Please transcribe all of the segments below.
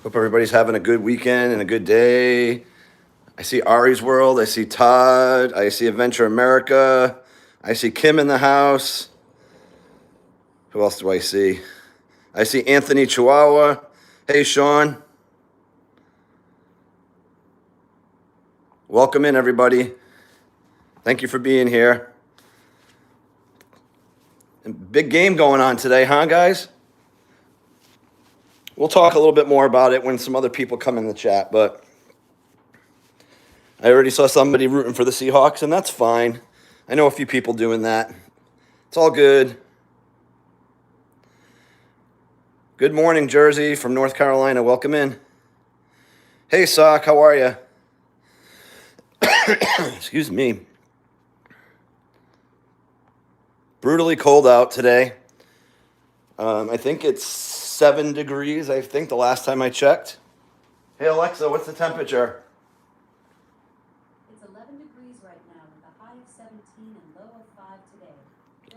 Hope everybody's having a good weekend and a good day. I see Ari's World. I see Todd. I see Adventure America. I see Kim in the house. Who else do I see? I see Anthony Chihuahua. Hey, Sean. Welcome in, everybody. Thank you for being here. Big game going on today, huh, guys? We'll talk a little bit more about it when some other people come in the chat, but I already saw somebody rooting for the Seahawks, and that's fine. I know a few people doing that. It's all good. Good morning, Jersey from North Carolina. Welcome in. Hey, Sock, how are you? Excuse me. Brutally cold out today. I think it's 7 degrees, I think, the last time I checked. Hey, Alexa, what's the temperature? It's 11 degrees right now with a high of 17 and low of 5 today.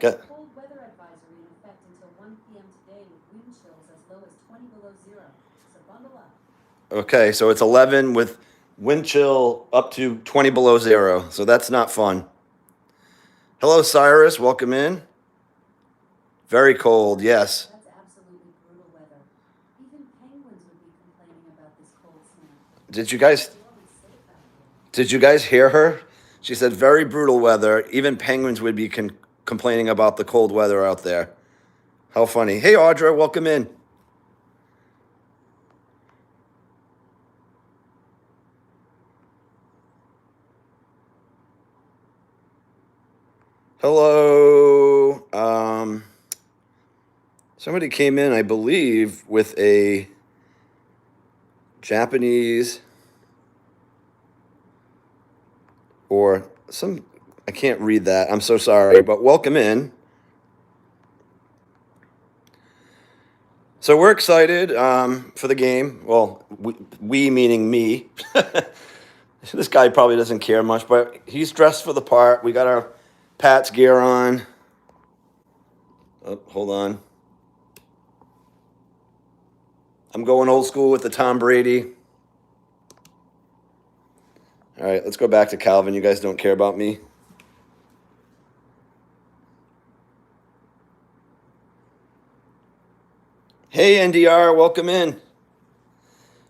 There's a cold weather advisory in effect until 1 p.m. today with wind chills as low as 20 below zero. So bundle up. Okay, so it's 11 with wind chill up to 20 below zero. So that's not fun. Hello, Cyrus. Welcome in. Very cold, yes. That's absolutely brutal weather. Even penguins would be complaining about this cold snap. Did you guys hear her? She said very brutal weather. Even penguins would be complaining about the cold weather out there. How funny. Hey, Audra, welcome in. Hello. Somebody came in, I believe, with a Japanese or some, I can't read that. I'm so sorry, but welcome in. So we're excited for the game. Well, we meaning me. This guy probably doesn't care much, but he's dressed for the part. We got our Pat's gear on. Oh, hold on. I'm going old school with the Tom Brady. All right, let's go back to Calvin. You guys don't care about me. Hey, NDR, welcome in.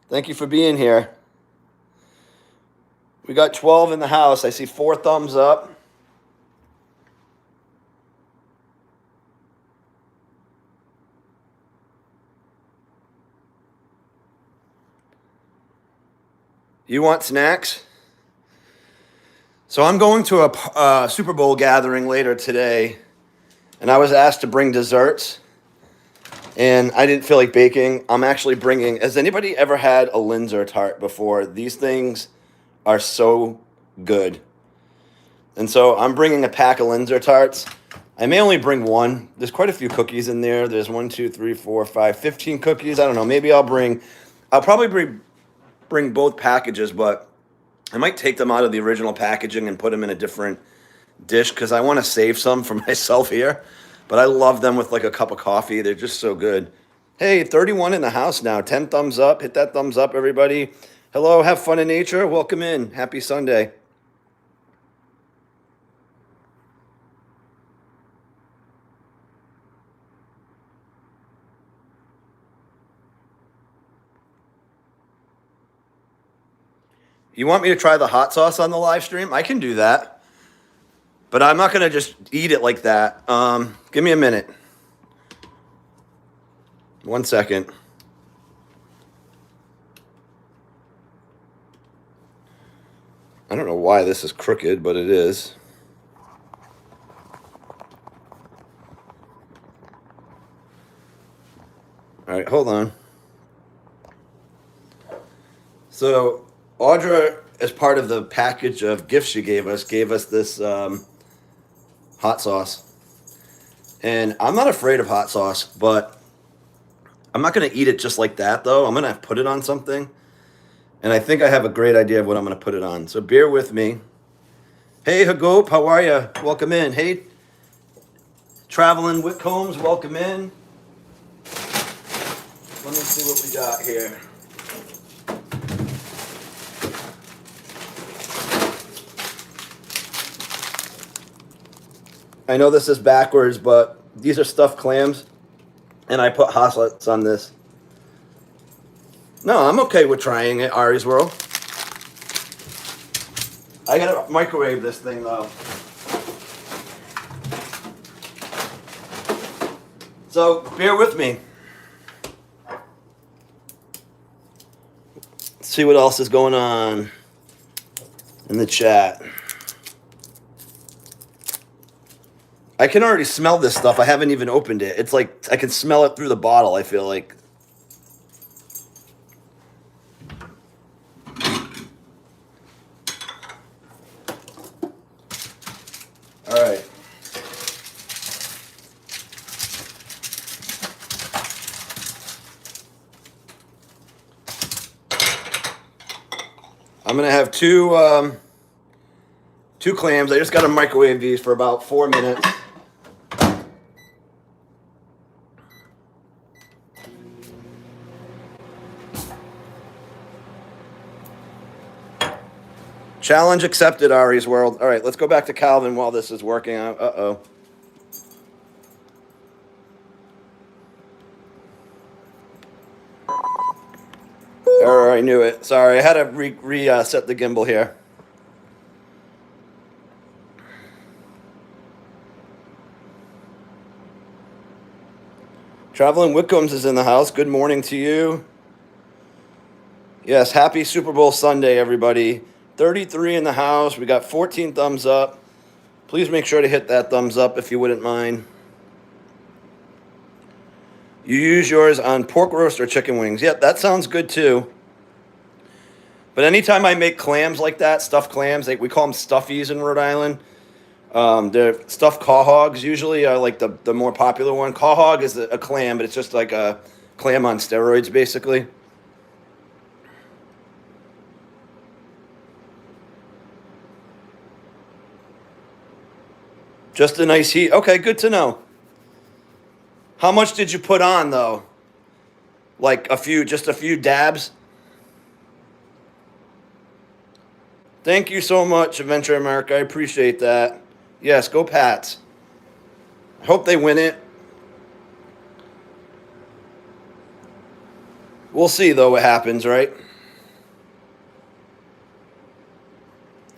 Thank you for being here. We got 12 in the house. I see 4 thumbs up. You want snacks? So I'm going to a Super Bowl gathering later today, and I was asked to bring desserts, and I didn't feel like baking. I'm actually bringing, has anybody ever had a Linzer tart before? These things are so good. And so I'm bringing a pack of Linzer tarts. I may only bring one. There's quite a few cookies in there. There's 1, 2, 3, 4, 5, 15 cookies. I don't know. Maybe I'll probably bring both packages, but I might take them out of the original packaging and put them in a different dish because I want to save some for myself here. But I love them with like a cup of coffee. They're just so good. Hey, 31 in the house now. 10 thumbs up. Hit that thumbs up, everybody. Hello, have fun in nature. Welcome in. Happy Sunday. You want me to try the hot sauce on the live stream? I can do that. But I'm not going to just eat it like that. Give me a minute. 1 second. I don't know why this is crooked, but it is. All right, hold on. So Audra, as part of the package of gifts she gave us this hot sauce. And I'm not afraid of hot sauce, but I'm not going to eat it just like that, though. I'm going to put it on something. And I think I have a great idea of what I'm going to put it on. So bear with me. Hey, Hagop, how are you? Welcome in. Hey, Traveling Whitcombs, welcome in. Let me see what we got here. I know this is backwards, but these are stuffed clams, and I put hoslets on this. No, I'm okay with trying it, Ari's World. I gotta microwave this thing, though. So, bear with me. Let's see what else is going on in the chat. I can already smell this stuff. I haven't even opened it. It's like I can smell it through the bottle, I feel like. All right. I'm gonna have two clams. I just gotta microwave these for about 4 minutes. Challenge accepted, Ari's World. All right, let's go back to Calvin while this is working. Uh-oh. I knew it. Sorry, I had to reset the gimbal here. Traveling Whitcombs is in the house. Good morning to you. Yes, happy Super Bowl Sunday, everybody. 33 in the house. We got 14 thumbs up. Please make sure to hit that thumbs up if you wouldn't mind. You use yours on pork roast or chicken wings. Yep, that sounds good too. But anytime I make clams like that, stuffed clams, like we call them stuffies in Rhode Island. They're stuffed quahogs usually are like the more popular one. Quahog is a clam, but it's just like a clam on steroids, basically. Just a nice heat. Okay, good to know. How much did you put on, though? Like just a few dabs? Thank you so much, Adventure America. I appreciate that. Yes, go Pats. I hope they win it. We'll see, though, what happens, right?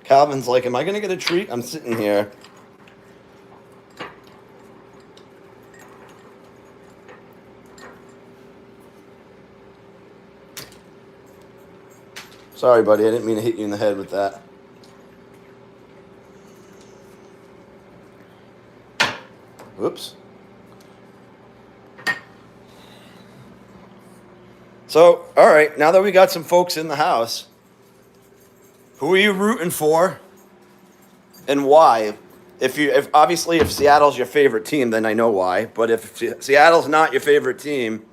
Calvin's like, am I going to get a treat? I'm sitting here. Sorry, buddy. I didn't mean to hit you in the head with that. Whoops. So, all right. Now that we got some folks in the house, who are you rooting for and why? If obviously if Seattle's your favorite team, then I know why. But if Seattle's not your favorite team,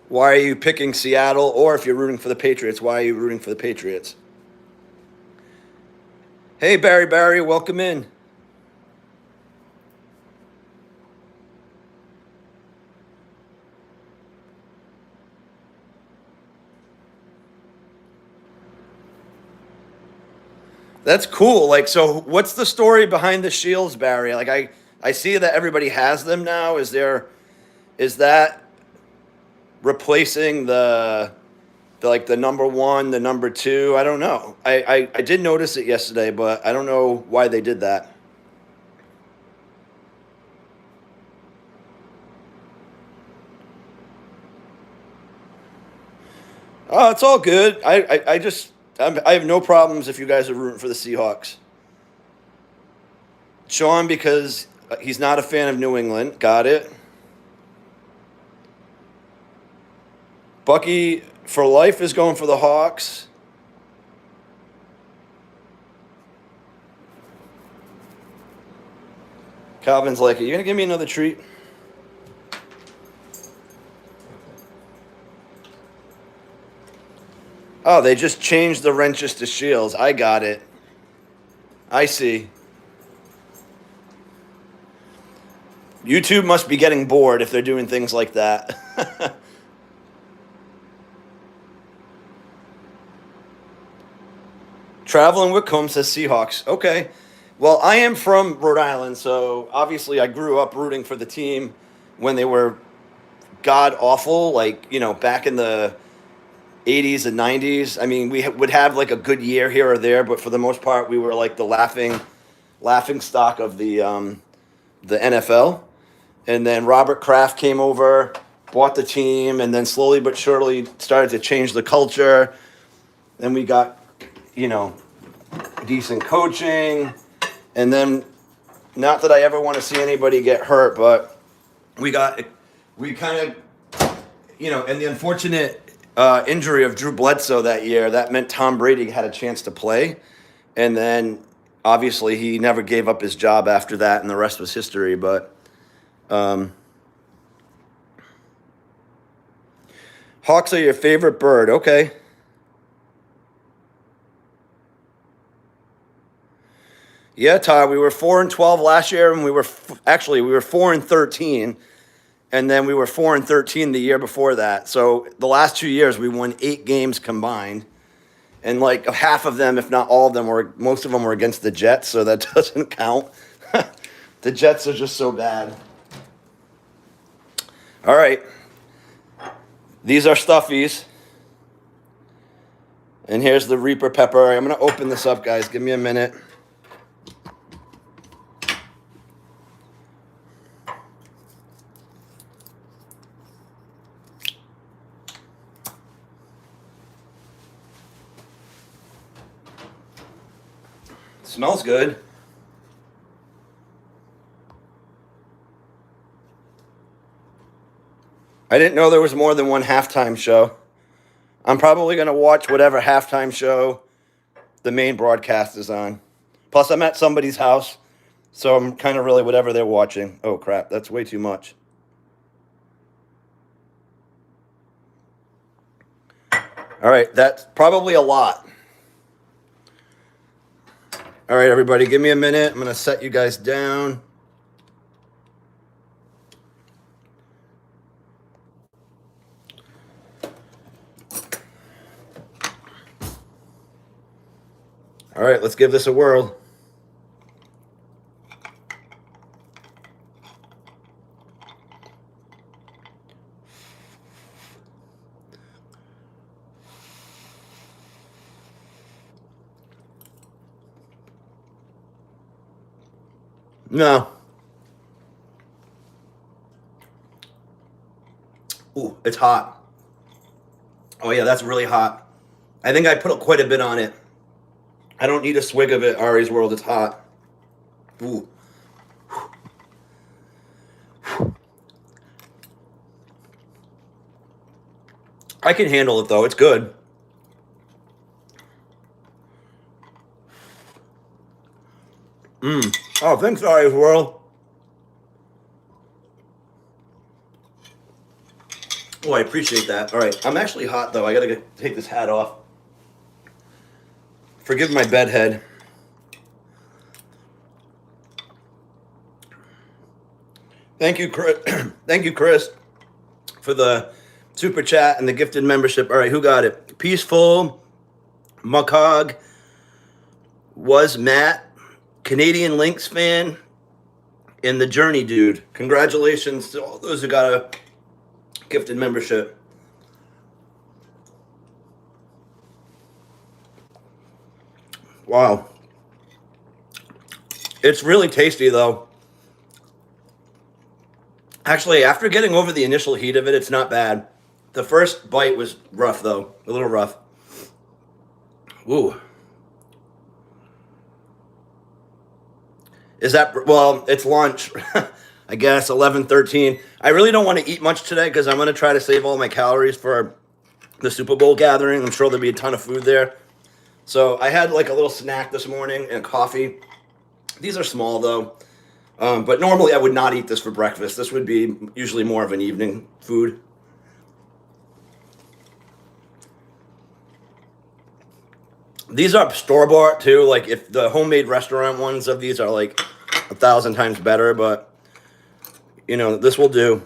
why are you picking Seattle? Or if you're rooting for the Patriots, why are you rooting for the Patriots? Hey, Barry, welcome in. That's cool. Like, so what's the story behind the shields, Barry? Like, I see that everybody has them now. Is that replacing the like the number one, the number two? I don't know. I did notice it yesterday, but I don't know why they did that. Oh, it's all good. I have no problems if you guys are rooting for the Seahawks. Sean, because he's not a fan of New England. Got it. Bucky for life is going for the Hawks. Calvin's like, are you going to give me another treat? Oh, they just changed the wrenches to shields. I got it. I see. YouTube must be getting bored if they're doing things like that. Traveling Whitcomb says Seahawks. Okay. Well, I am from Rhode Island, so obviously I grew up rooting for the team when they were god awful, like, back in the 80s and 90s. I mean, would have like a good year here or there, but for the most part, we were like the laughing stock of the NFL. And then Robert Kraft came over, bought the team, and then slowly but surely started to change the culture. Then we got, you know, decent coaching. And then, not that I ever want to see anybody get hurt, but we kind of, and the unfortunate injury of Drew Bledsoe that year, that meant Tom Brady had a chance to play. And then, obviously, he never gave up his job after that, and the rest was history. But hawks are your favorite bird. Okay. Yeah, Todd, we were 4-12 last year, and we were 4-13, and then we were 4-13 the year before that. So the last 2 years, we won 8 games combined, and like half of them, if not all of them, most of them were against the Jets, so that doesn't count. The Jets are just so bad. All right, these are stuffies, and here's the Reaper pepper. I'm gonna open this up, guys. Give me a minute. Smells good. I didn't know there was more than one halftime show. I'm probably going to watch whatever halftime show the main broadcast is on. Plus, I'm at somebody's house, so I'm kind of really whatever they're watching. Oh, crap. That's way too much. All right. That's probably a lot. All right, everybody, give me a minute. I'm going to set you guys down. All right, let's give this a whirl. No. Ooh, it's hot. Oh, yeah, that's really hot. I think I put quite a bit on it. I don't need a swig of it, Ari's World. It's hot. Ooh. I can handle it, though. It's good. Oh, thanks, Ari's World. Oh, I appreciate that. All right, I'm actually hot, though. I got to take this hat off. Forgive my bedhead. Thank you, Chris. Thank you, Chris, for the super chat and the gifted membership. All right, who got it? Peaceful, Macog, was Matt, Canadian Lynx fan, and the Journey dude. Congratulations to all those who got a gifted membership. Wow. It's really tasty, though. Actually, after getting over the initial heat of it, it's not bad. The first bite was rough, though. A little rough. Ooh. Is that, well, it's lunch. I guess, 11:13. I really don't want to eat much today because I'm going to try to save all my calories for the Super Bowl gathering. I'm sure there'll be a ton of food there. So I had like a little snack this morning and coffee. These are small, though. But normally I would not eat this for breakfast. This would be usually more of an evening food. These are store-bought, too. Like, if the homemade restaurant ones of these are like 1,000 times better, but, this will do.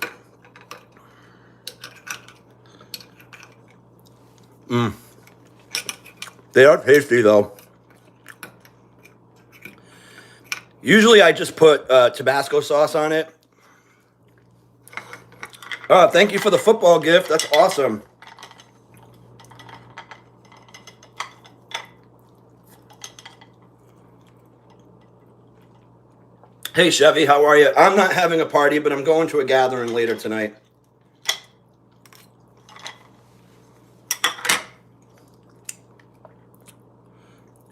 They are tasty, though. Usually I just put Tabasco sauce on it. Oh, thank you for the football gift. That's awesome. Hey, Chevy, how are you? I'm not having a party, but I'm going to a gathering later tonight.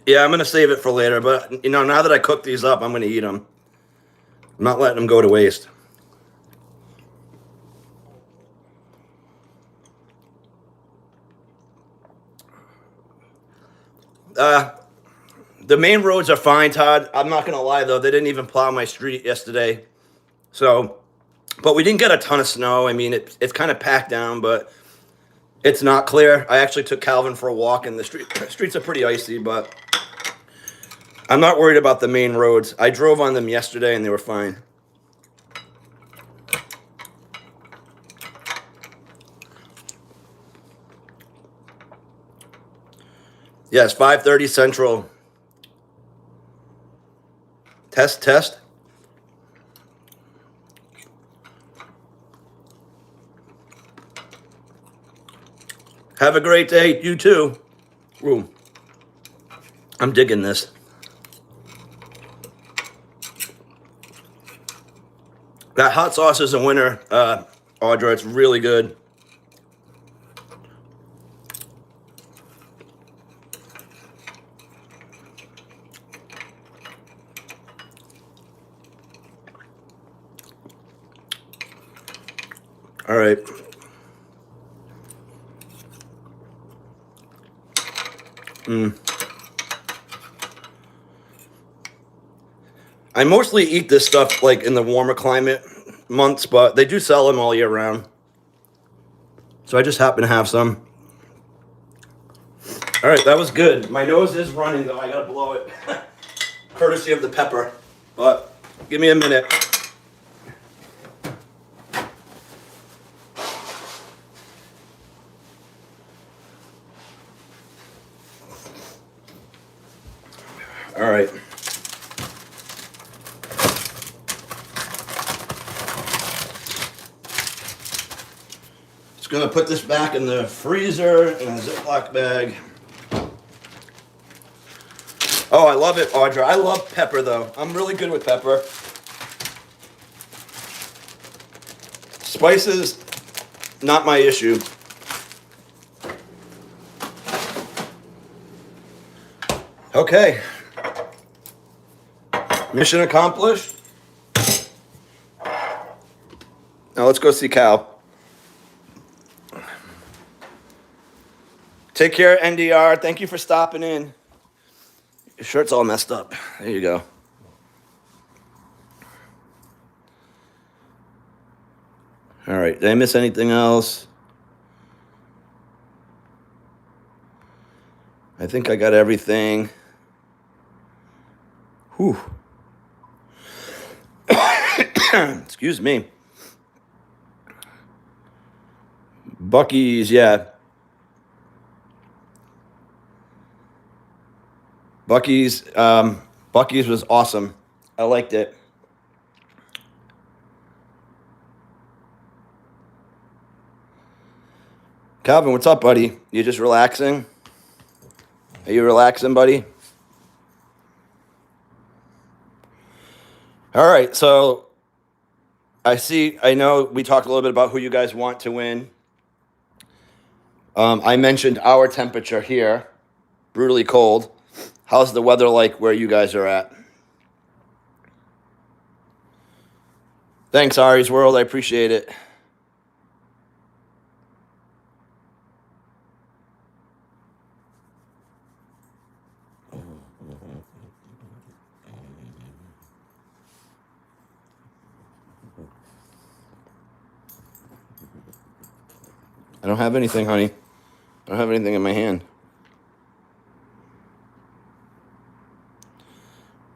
Yeah, I'm going to save it for later, but, you know, now that I cook these up, I'm going to eat them. I'm not letting them go to waste. The main roads are fine, Todd. I'm not going to lie, though. They didn't even plow my street yesterday. So, but we didn't get a ton of snow. I mean, it's kind of packed down, but it's not clear. I actually took Calvin for a walk, and the streets are pretty icy, but I'm not worried about the main roads. I drove on them yesterday, and they were fine. Yes, 5:30 Central. Test, test. Have a great day. You too. Ooh, I'm digging this. That hot sauce is a winner, Audra. It's really good. All right. I mostly eat this stuff like in the warmer climate months, but they do sell them all year round. So I just happen to have some. All right, that was good. My nose is running though. I gotta blow it. Courtesy of the pepper. But give me a minute. All right. Just gonna put this back in the freezer in a Ziploc bag. Oh, I love it, Audra. I love pepper though. I'm really good with pepper. Spices, not my issue. Okay. Mission accomplished. Now let's go see Cal. Take care, NDR. Thank you for stopping in. Your shirt's all messed up. There you go. All right. Did I miss anything else? I think I got everything. Whew. Excuse me. Buc-ee's, yeah. Buc-ee's was awesome. I liked it. Calvin, what's up, buddy? You just relaxing? Are you relaxing, buddy? All right, so I know we talked a little bit about who you guys want to win. I mentioned our temperature here, brutally cold. How's the weather like where you guys are at? Thanks, Ari's World. I appreciate it. I don't have anything, honey. I don't have anything in my hand.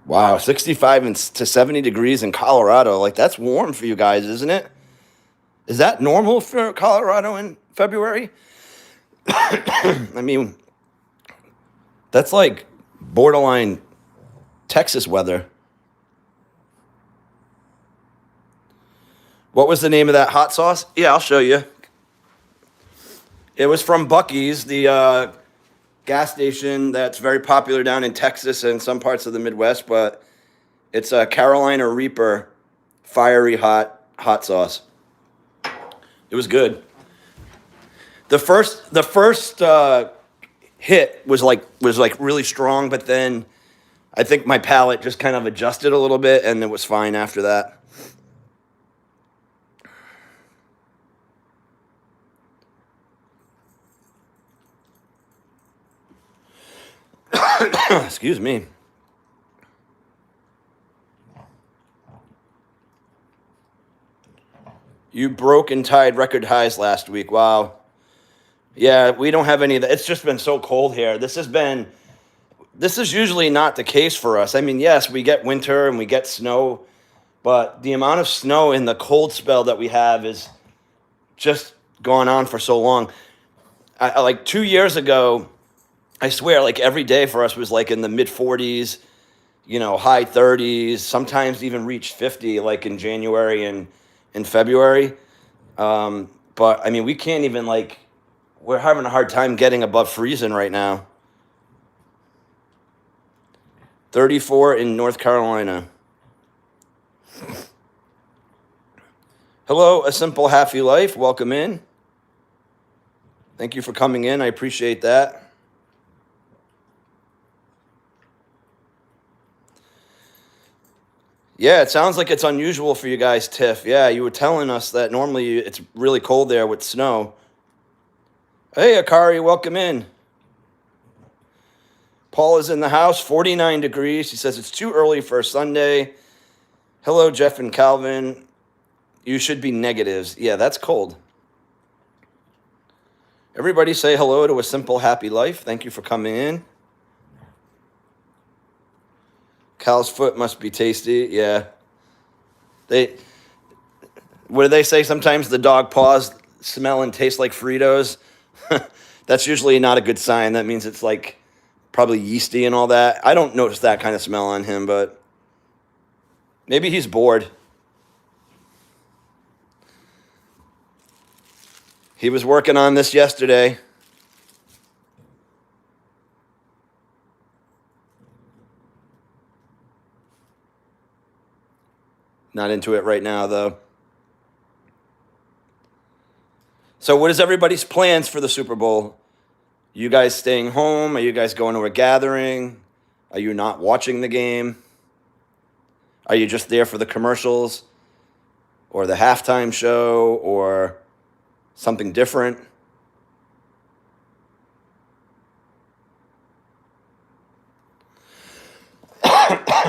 Wow, 65 to 70 degrees in Colorado. Like, that's warm for you guys, isn't it? Is that normal for Colorado in February? I mean, that's like borderline Texas weather. What was the name of that hot sauce? Yeah, I'll show you. It was from Buc-ee's, the gas station that's very popular down in Texas and some parts of the Midwest, but it's a Carolina Reaper fiery hot sauce. It was good. The first hit was like really strong, but then I think my palate just kind of adjusted a little bit, and it was fine after that. Excuse me. You broke and tied record highs last week. Wow. Yeah, we don't have any of that. It's just been so cold here. This is usually not the case for us. I mean, yes, we get winter and we get snow, but the amount of snow in the cold spell that we have is just gone on for so long. Like 2 years ago, I swear, like every day for us was like in the mid 40s, high 30s, sometimes even reached 50, like in January and in February. But I mean, we can't even we're having a hard time getting above freezing right now. 34 in North Carolina. Hello, A Simple Happy Life. Welcome in. Thank you for coming in. I appreciate that. Yeah, it sounds like it's unusual for you guys, Tiff. Yeah, you were telling us that normally it's really cold there with snow. Hey, Akari, welcome in. Paul is in the house, 49 degrees. He says it's too early for a Sunday. Hello, Jeff and Calvin. You should be negatives. Yeah, that's cold. Everybody say hello to A Simple Happy Life. Thank you for coming in. Cal's foot must be tasty. Yeah. What do they say? Sometimes the dog paws smell and taste like Fritos. That's usually not a good sign. That means it's like probably yeasty and all that. I don't notice that kind of smell on him, but maybe he's bored. He was working on this yesterday. Not into it right now, though. So what is everybody's plans for the Super Bowl? You guys staying home? Are you guys going to a gathering? Are you not watching the game? Are you just there for the commercials or the halftime show or something different?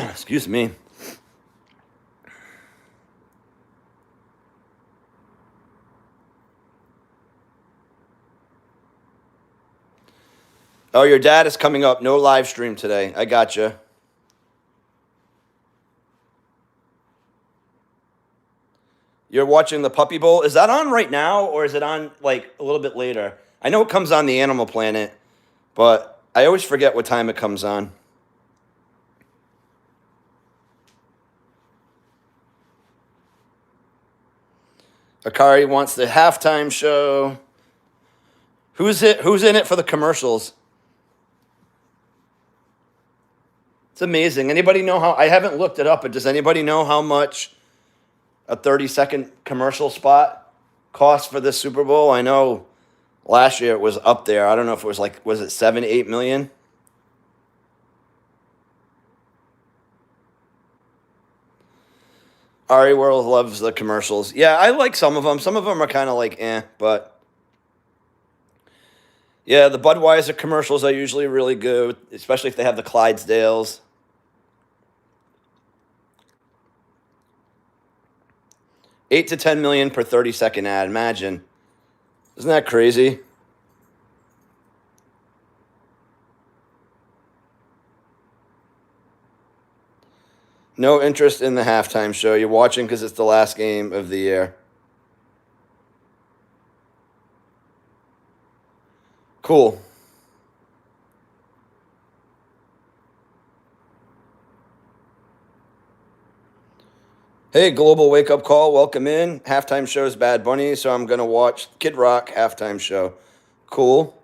Excuse me. Oh, your dad is coming up. No live stream today. I gotcha. You're watching the Puppy Bowl. Is that on right now or is it on like a little bit later? I know it comes on the Animal Planet, but I always forget what time it comes on. Akari wants the halftime show. Who's in it for the commercials? It's amazing. Anybody know how? I haven't looked it up, but does anybody know how much a 30-second commercial spot cost for this Super Bowl? I know last year it was up there. I don't know if it was was it 7, 8 million? Ari World loves the commercials. Yeah, I like some of them. Some of them are kind of like but yeah, the Budweiser commercials are usually really good, especially if they have the Clydesdales. $8 to 10 million per 30-second ad. Imagine. Isn't that crazy? No interest in the halftime show. You're watching because it's the last game of the year. Cool. Hey, Global Wake Up Call, welcome in. Halftime show's Bad Bunny, so I'm going to watch Kid Rock halftime show. Cool.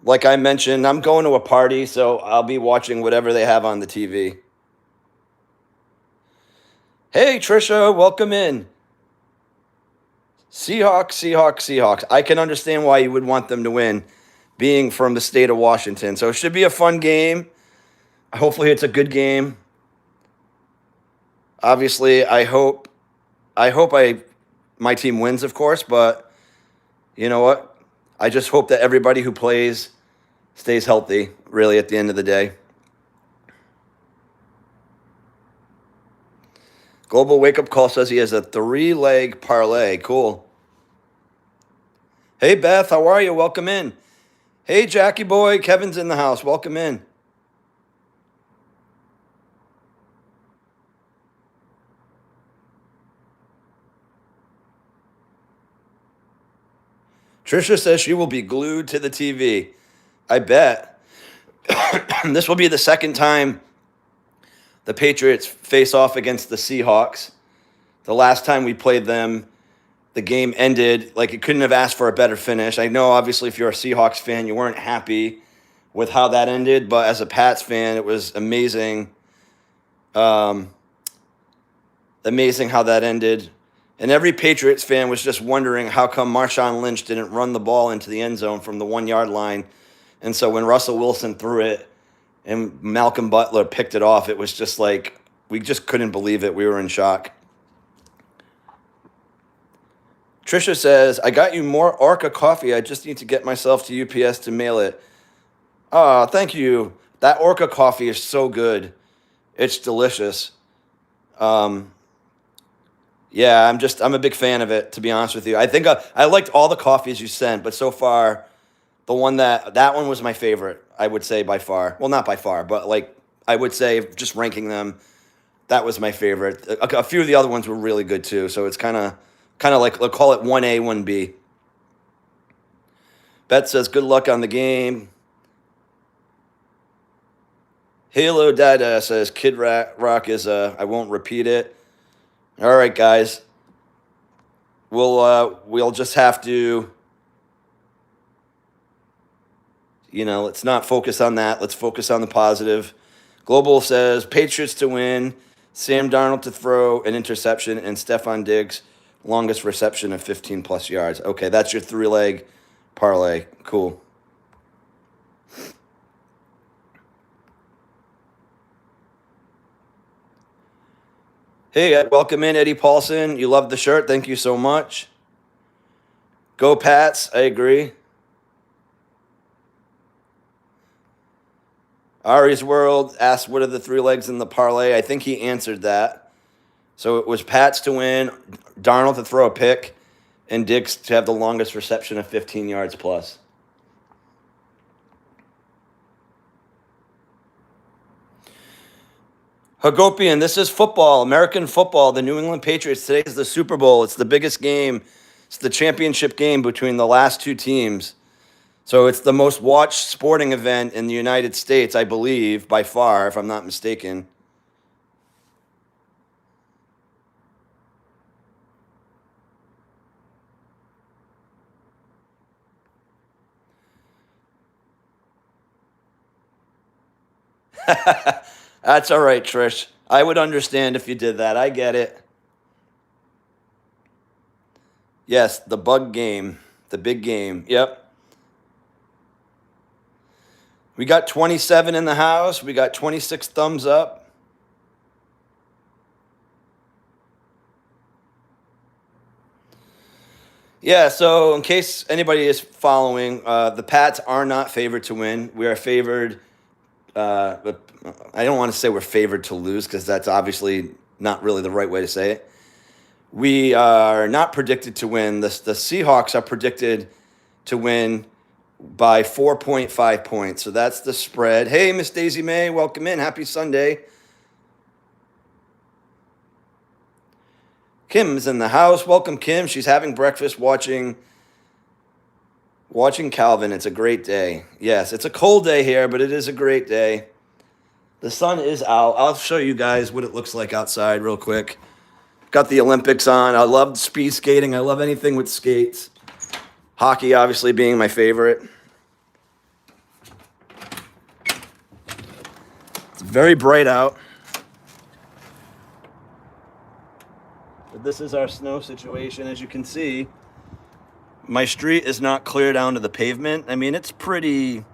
Like I mentioned, I'm going to a party, so I'll be watching whatever they have on the TV. Hey, Trisha, welcome in. Seahawks, Seahawks, Seahawks. I can understand why you would want them to win, being from the state of Washington. So it should be a fun game. Hopefully it's a good game. Obviously, I hope my team wins, of course, but you know what? I just hope that everybody who plays stays healthy, really, at the end of the day. Global Wake Up Call says he has a 3-leg parlay. Cool. Hey, Beth, how are you? Welcome in. Hey, Jackie boy, Kevin's in the house. Welcome in. Trisha says she will be glued to the TV. I bet. This will be the second time the Patriots face off against the Seahawks. The last time we played them, the game ended like it couldn't have asked for a better finish. I know, obviously, if you're a Seahawks fan, you weren't happy with how that ended, but as a Pats fan, it was amazing. Amazing how that ended. And every Patriots fan was just wondering how come Marshawn Lynch didn't run the ball into the end zone from the 1-yard line. And so when Russell Wilson threw it and Malcolm Butler picked it off, it was just like, we just couldn't believe it. We were in shock. Trisha says, I got you more Orca coffee. I just need to get myself to UPS to mail it. Oh, thank you. That Orca coffee is so good. It's delicious. Yeah, I'm a big fan of it, to be honest with you. I think I liked all the coffees you sent, but so far, the one that one was my favorite, I would say, by far. Well, not by far, but like I would say, just ranking them, that was my favorite. A few of the other ones were really good too. So it's kind of like, let's call it 1A, 1B. Bet says, good luck on the game. Halo Dada says, Kid Rock is I won't repeat it. All right, guys. We'll just have to, let's not focus on that. Let's focus on the positive. Global says, Patriots to win, Sam Darnold to throw an interception, and Stephon Diggs, longest reception of 15-plus yards. Okay, that's your 3-leg parlay. Cool. Hey, welcome in, Eddie Paulson. You love the shirt. Thank you so much. Go Pats. I agree. Ari's World asked, what are the 3 legs in the parlay? I think he answered that. So it was Pats to win, Darnold to throw a pick, and Diggs to have the longest reception of 15 yards plus. Hagopian, this is football, American football. The New England Patriots, today is the Super Bowl. It's the biggest game. It's the championship game between the last 2 teams. So it's the most watched sporting event in the United States, I believe, by far, if I'm not mistaken. That's all right, Trish. I would understand if you did that. I get it. Yes, the bug game, the big game. Yep. We got 27 in the house. We got 26 thumbs up. Yeah, so in case anybody is following, the Pats are not favored to win. We are favored. But I don't want to say we're favored to lose because that's obviously not really the right way to say it. We are not predicted to win. The Seahawks are predicted to win by 4.5 points. So that's the spread. Hey, Miss Daisy May, welcome in. Happy Sunday. Kim's in the house. Welcome, Kim. She's having breakfast watching Calvin. It's a great day. Yes, it's a cold day here, but it is a great day. The sun is out. I'll show you guys what it looks like outside real quick. Got the Olympics on. I love speed skating. I love anything with skates. Hockey, obviously, being my favorite. It's very bright out. But this is our snow situation. As you can see, my street is not clear down to the pavement. I mean, it's pretty,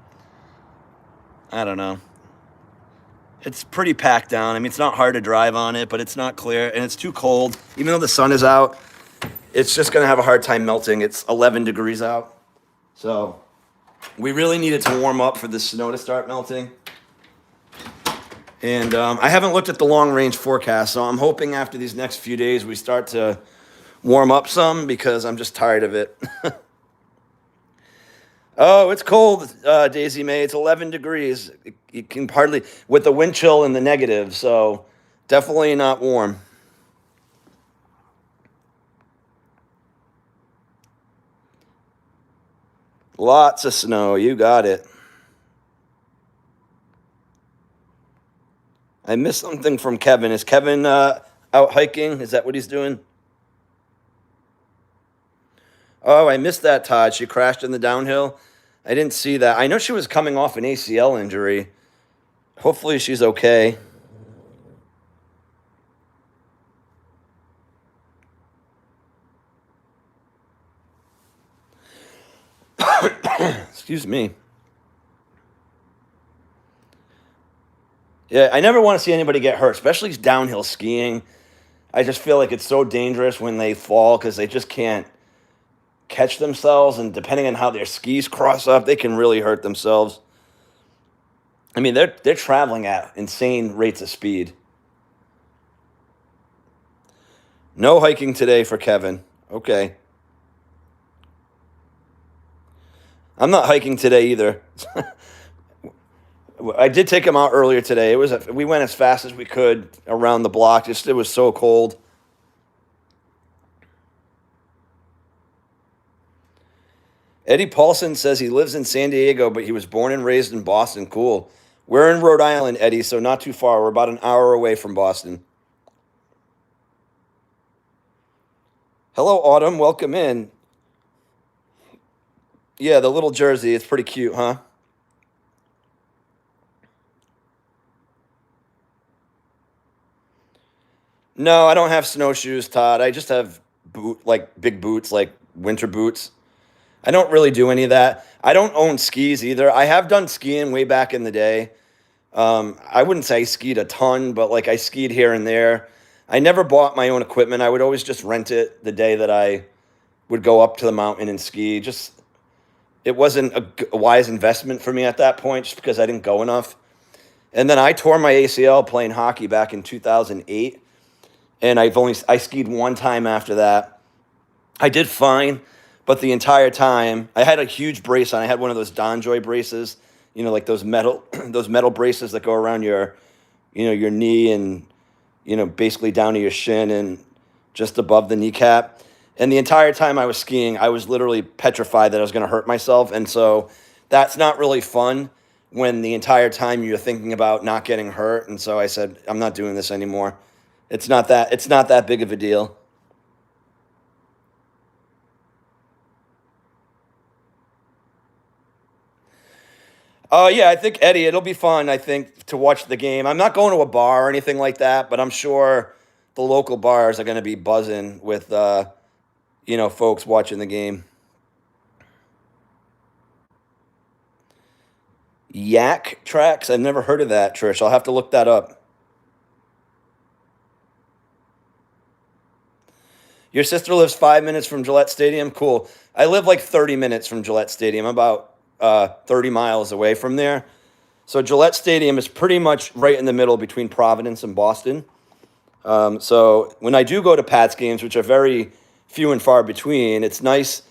I don't know. It's pretty packed down. I mean, it's not hard to drive on it, but it's not clear, and it's too cold. Even though the sun is out, it's just going to have a hard time melting. It's 11 degrees out. So we really needed to warm up for the snow to start melting. And I haven't looked at the long-range forecast, so I'm hoping after these next few days we start to warm up some because I'm just tired of it. Oh, it's cold, Daisy May. It's 11 degrees. You can hardly, with the wind chill and the negative, so definitely not warm. Lots of snow. You got it. I missed something from Kevin. Is Kevin out hiking? Is that what he's doing? Oh, I missed that, Todd. She crashed in the downhill. I didn't see that. I know she was coming off an ACL injury. Hopefully she's okay. Excuse me. Yeah, I never want to see anybody get hurt, especially downhill skiing. I just feel like it's so dangerous when they fall because they just can't catch themselves, and depending on how their skis cross up, they can really hurt themselves. I mean, they're traveling at insane rates of speed. No hiking today for Kevin. Okay. I'm not hiking today either. I did take him out earlier today. We went as fast as we could around the block. It was so cold. Eddie Paulson says he lives in San Diego, but he was born and raised in Boston. Cool. We're in Rhode Island, Eddie, so not too far. We're about an hour away from Boston. Hello, Autumn. Welcome in. Yeah, the little jersey. It's pretty cute, huh? No, I don't have snowshoes, Todd. I just have big boots, like winter boots. I don't really do any of that. I don't own skis either. I have done skiing way back in the day. I wouldn't say I skied a ton, but like I skied here and there. I never bought my own equipment. I would always just rent it the day that I would go up to the mountain and ski. Just it wasn't a wise investment for me at that point, just because I didn't go enough. And then I tore my ACL playing hockey back in 2008, and I skied one time after that. I did fine, but the entire time I had a huge brace on. I had one of those Donjoy braces, like those metal those metal braces that go around your knee and basically down to your shin and just above the kneecap. And the entire time I was skiing, I was literally petrified that I was going to hurt myself. And so that's not really fun when the entire time you're thinking about not getting hurt. And so I said, I'm not doing this anymore. It's not that big of a deal. Yeah, I think, Eddie, it'll be fun, I think, to watch the game. I'm not going to a bar or anything like that, but I'm sure the local bars are going to be buzzing with, folks watching the game. Yak tracks? I've never heard of that, Trish. I'll have to look that up. Your sister lives 5 minutes from Gillette Stadium? Cool. I live like 30 minutes from Gillette Stadium, about 30 miles away from there. So Gillette Stadium is pretty much right in the middle between Providence and Boston. So when I do go to Pats games, which are very few and far between, it's nice,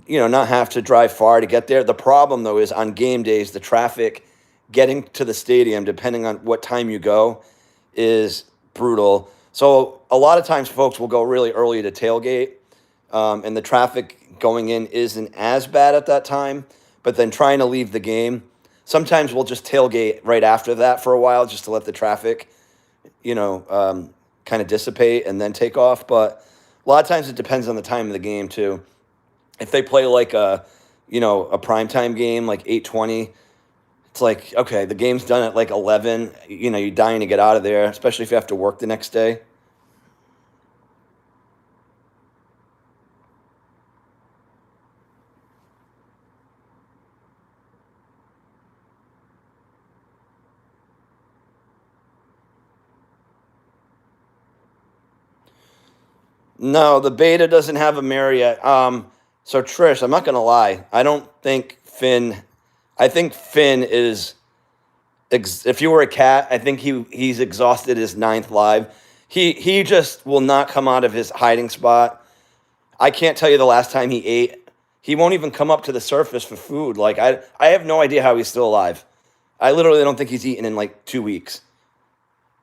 not have to drive far to get there. The problem, though, is on game days, the traffic getting to the stadium, depending on what time you go, is brutal. So a lot of times folks will go really early to tailgate, and the traffic going in isn't as bad at that time, but then trying to leave the game. Sometimes we'll just tailgate right after that for a while just to let the traffic, kind of dissipate and then take off. But a lot of times it depends on the time of the game too. If they play like a primetime game, like 8:20, it's like, okay, the game's done at like 11. You're dying to get out of there, especially if you have to work the next day. No, the beta doesn't have a mirror yet. So Trish, I'm not gonna lie. I don't think Finn. I think Finn is. If you were a cat, I think he's exhausted his ninth live. He just will not come out of his hiding spot. I can't tell you the last time he ate. He won't even come up to the surface for food. Like I have no idea how he's still alive. I literally don't think he's eaten in like 2 weeks.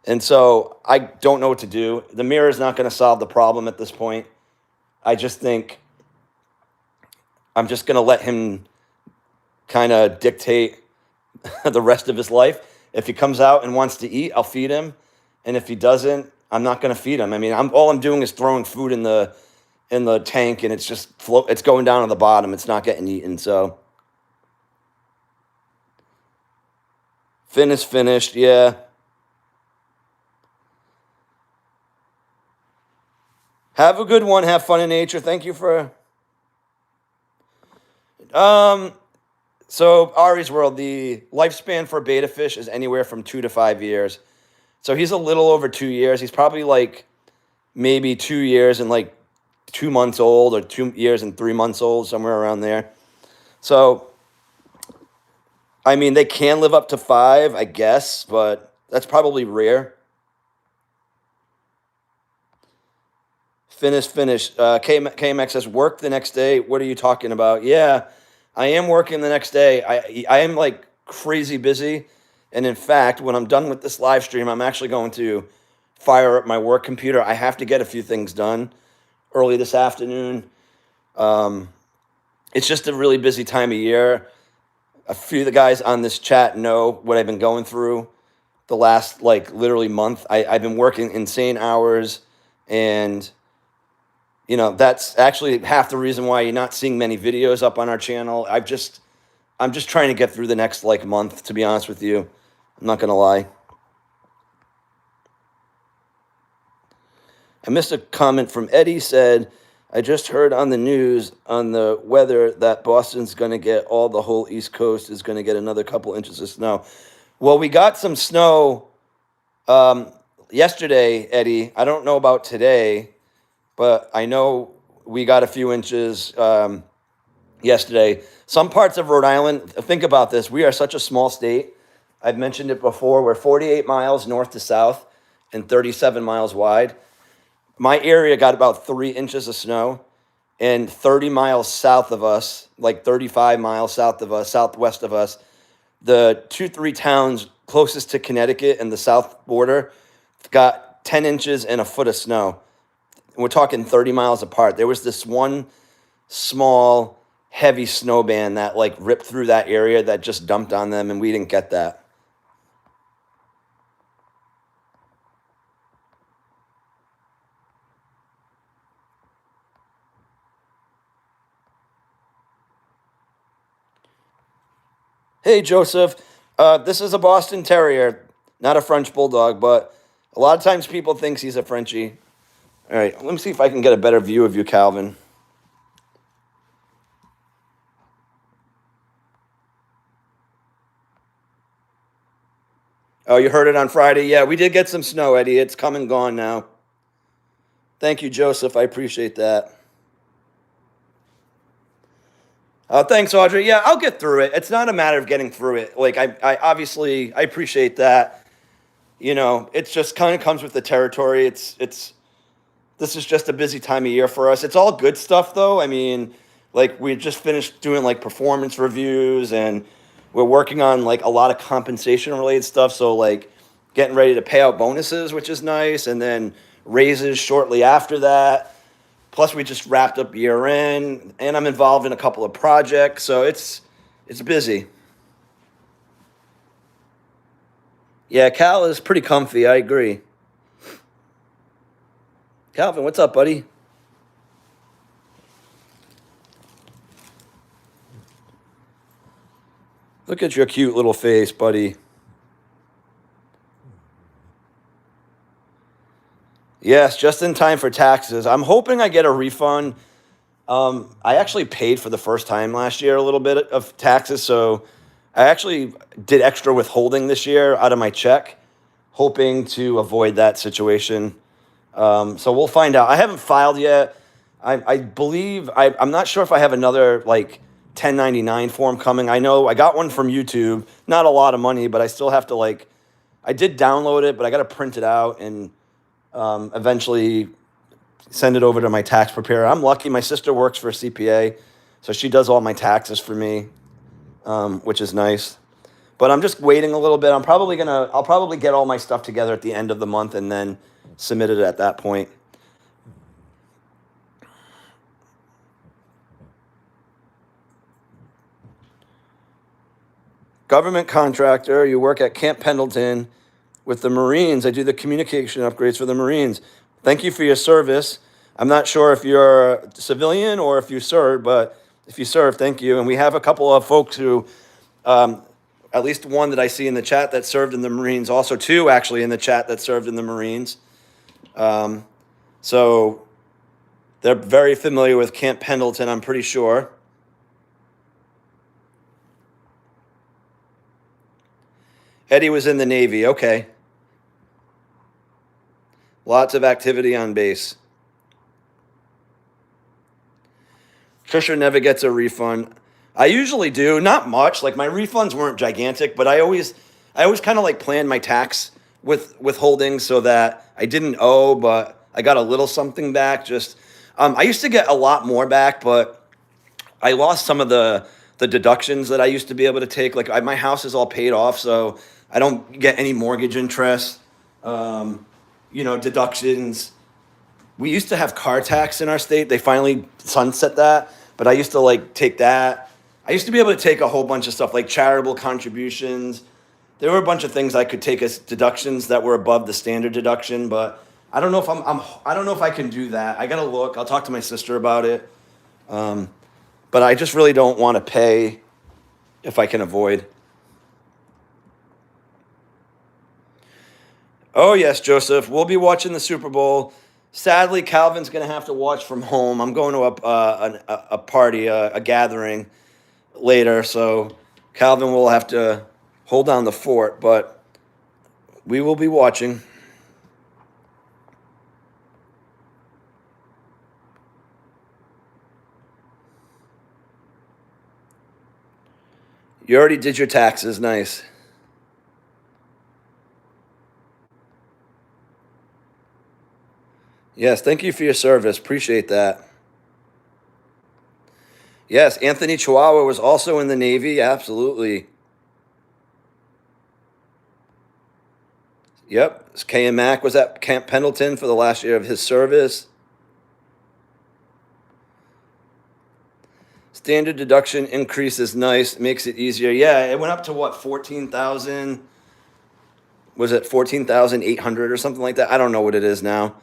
And so I don't know what to do. The mirror is not going to solve the problem at this point. I just think I'm just going to let him kind of dictate the rest of his life. If he comes out and wants to eat, I'll feed him. And if he doesn't, I'm not going to feed him. I mean, all I'm doing is throwing food in the tank, and it's just it's going down on the bottom. It's not getting eaten. So Finn is finished. Yeah. Have a good one. Have fun in nature. Thank you for. So Ari's World, the lifespan for beta fish is anywhere from 2 to 5 years. So he's a little over 2 years. He's probably like maybe 2 years and like 2 months old, or 2 years and 3 months old, somewhere around there. So, I mean, they can live up to 5, I guess, but that's probably rare. Finished. KMX says, work the next day. What are you talking about? Yeah, I am working the next day. I am like crazy busy. And in fact, when I'm done with this live stream, I'm actually going to fire up my work computer. I have to get a few things done early this afternoon. It's just a really busy time of year. A few of the guys on this chat know what I've been going through the last, like, literally month. I've been working insane hours, and that's actually half the reason why you're not seeing many videos up on our channel. I'm just trying to get through the next like month, to be honest with you. I'm not going to lie. I missed a comment from Eddie. Said, I just heard on the news on the weather that Boston's going to get, all the whole East Coast is going to get another couple inches of snow. Well, we got some snow yesterday, Eddie. I don't know about today, but I know we got a few inches yesterday. Some parts of Rhode Island, think about this. We are such a small state. I've mentioned it before. We're 48 miles north to south and 37 miles wide. My area got about 3 inches of snow, and 30 miles south of us, like 35 miles south of us, southwest of us, the 2-3 towns closest to Connecticut and the south border got 10 inches and a foot of snow. We're talking 30 miles apart. There was this one small, heavy snow band that like ripped through that area that just dumped on them, and we didn't get that. Hey, Joseph. This is a Boston Terrier, not a French Bulldog, but a lot of times people think he's a Frenchie. All right, let me see if I can get a better view of you, Calvin. Oh, you heard it on Friday? Yeah, we did get some snow, Eddie. It's come and gone now. Thank you, Joseph. I appreciate that. Thanks, Audrey. Yeah, I'll get through it. It's not a matter of getting through it. Like, I obviously, I appreciate that. It just kind of comes with the territory. This is just a busy time of year for us. It's all good stuff, though. I mean, like, we just finished doing, like, performance reviews, and we're working on, like, a lot of compensation-related stuff. So, like, getting ready to pay out bonuses, which is nice, and then raises shortly after that. Plus, we just wrapped up year end, and I'm involved in a couple of projects, so it's busy. Yeah, Cal is pretty comfy. I agree. Calvin, what's up, buddy? Look at your cute little face, buddy. Yes, just in time for taxes. I'm hoping I get a refund. I actually paid for the first time last year a little bit of taxes, so I actually did extra withholding this year out of my check, hoping to avoid that situation. So we'll find out. I haven't filed yet. I believe I'm not sure if I have another like 1099 form coming. I know I got one from YouTube. Not a lot of money, but I still have to like. I did download it, but I got to print it out and eventually send it over to my tax preparer. I'm lucky. My sister works for a CPA, so she does all my taxes for me, which is nice. But I'm just waiting a little bit. I'll probably get all my stuff together at the end of the month and then submit it at that point. Government contractor, you work at Camp Pendleton with the Marines. I do the communication upgrades for the Marines. Thank you for your service. I'm not sure if you're a civilian or if you serve, but if you serve, thank you. And we have a couple of folks who, at least one that I see in the chat that served in the Marines, also two actually in the chat that served in the Marines. So they're very familiar with Camp Pendleton, I'm pretty sure. Eddie was in the Navy. Okay. Lots of activity on base. Trisha never gets a refund. I usually do, not much. Like my refunds weren't gigantic, but I always kind of like planned my tax withholding so that I didn't owe, but I got a little something back. Just I used to get a lot more back, but I lost some of the deductions that I used to be able to take. Like my house is all paid off, so I don't get any mortgage interest. Deductions. We used to have car tax in our state. They finally sunset that, but I used to like take that. I used to be able to take a whole bunch of stuff like charitable contributions. There were a bunch of things I could take as deductions that were above the standard deduction, but I don't know if I don't know if I can do that. I gotta look. I'll talk to my sister about it. But I just really don't want to pay if I can avoid. Oh, yes, Joseph. We'll be watching the Super Bowl. Sadly, Calvin's going to have to watch from home. I'm going to a party, a gathering later, so Calvin will have to hold down the fort, but we will be watching. You already did your taxes. Nice. Yes, thank you for your service. Appreciate that. Yes, Anthony Chihuahua was also in the Navy. Absolutely. Yep. K.M. Mack was at Camp Pendleton for the last year of his service. Standard deduction increase is nice. Makes it easier. Yeah, it went up to what, 14,000? Was it 14,800 or something like that? I don't know what it is now.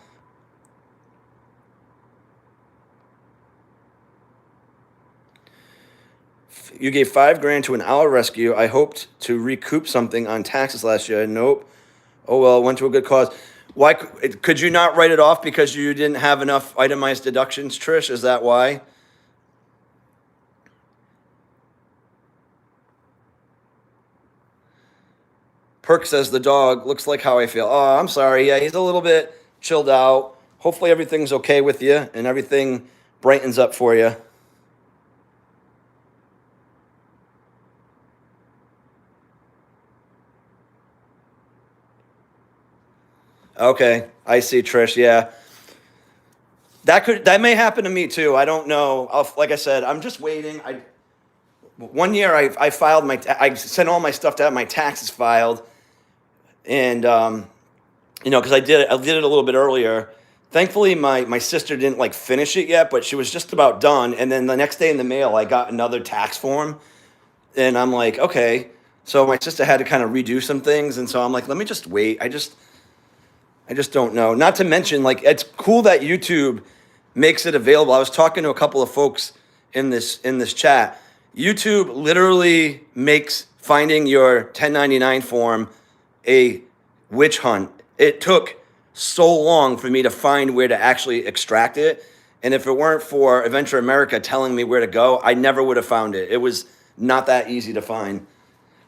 You gave $5,000 to an owl rescue. I hoped to recoup something on taxes last year. Nope. Oh, well, it went to a good cause. Why could you not write it off because you didn't have enough itemized deductions, Trish? Is that why? Perk says the dog looks like how I feel. Oh, I'm sorry. Yeah, he's a little bit chilled out. Hopefully everything's okay with you and everything brightens up for you. Okay, I see, Trish. Yeah, that may happen to me too. I don't know. Like I said, I'm just waiting. One year I filed I sent all my stuff to have my taxes filed, and because I did it a little bit earlier. Thankfully, my sister didn't like finish it yet, but she was just about done. And then the next day in the mail, I got another tax form, and I'm like, okay. So my sister had to kind of redo some things, and so I'm like, let me just wait. I just don't know. Not to mention, like, it's cool that YouTube makes it available. I was talking to a couple of folks in this chat. YouTube literally makes finding your 1099 form a witch hunt. It took so long for me to find where to actually extract it. And if it weren't for Adventure America telling me where to go, I never would have found it. It was not that easy to find.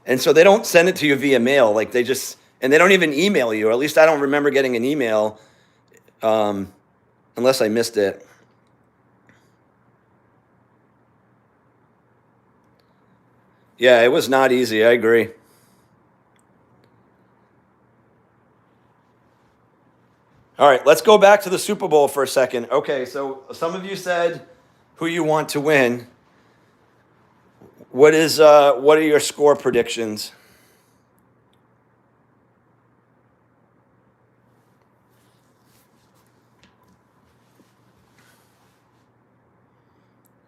And so they don't send it to you via mail. Like and they don't even email you. Or at least I don't remember getting an email unless I missed it. Yeah, it was not easy. I agree. All right, let's go back to the Super Bowl for a second. Okay, so some of you said who you want to win. What are your score predictions?